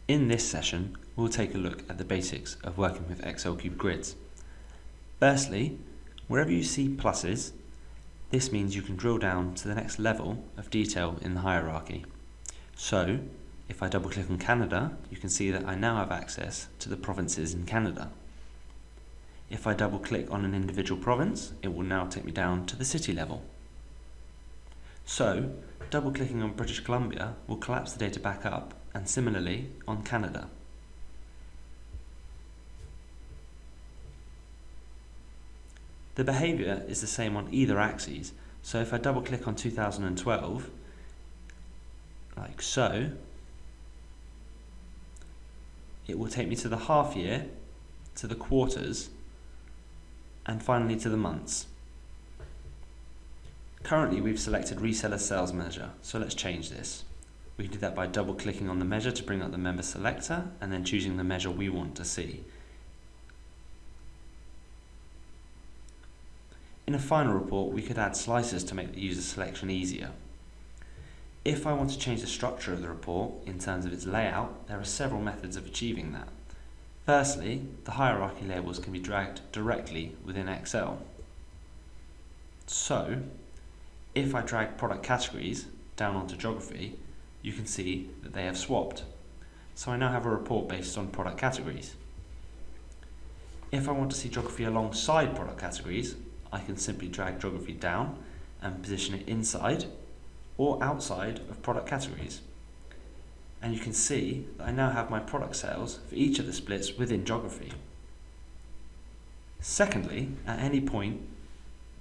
In this session, we'll take a look at the basics of working with XLCubed grids. Firstly, wherever you see pluses, this means you can drill down to the next level of detail in the hierarchy. So, if I double click on Canada, you can see that I now have access to the provinces in Canada. If I double click on an individual province, it will now take me down to the city level. So, double clicking on British Columbia will collapse the data back up, and similarly on Canada. The behaviour is the same on either axes, so if I double click on 2012, like so, it will take me to the half year, to the quarters, and finally to the months. Currently we've selected reseller sales measure, so let's change this. We can do that by double clicking on the measure to bring up the member selector and then choosing the measure we want to see. In a final report, we could add slices to make the user selection easier. If I want to change the structure of the report in terms of its layout, there are several methods of achieving that. Firstly, the hierarchy labels can be dragged directly within Excel. So, if I drag product categories down onto geography, you can see that they have swapped. So I now have a report based on product categories. If I want to see geography alongside product categories, I can simply drag geography down and position it inside or outside of product categories. And you can see that I now have my product sales for each of the splits within geography. Secondly, at any point,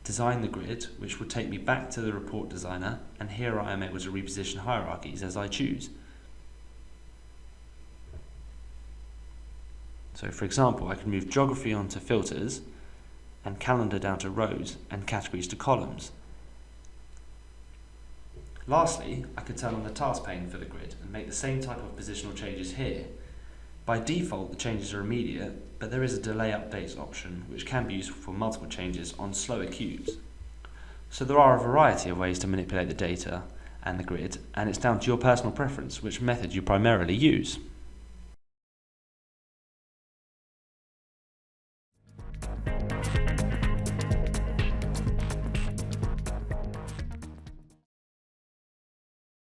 design the grid, which will take me back to the report designer, and here I am able to reposition hierarchies as I choose. So for example, I can move geography onto filters, and calendar down to rows, and categories to columns. Lastly, I could turn on the task pane for the grid and make the same type of positional changes here. By default, the changes are immediate, but there is a delay updates option which can be useful for multiple changes on slower cubes. So there are a variety of ways to manipulate the data and the grid, and it's down to your personal preference which method you primarily use.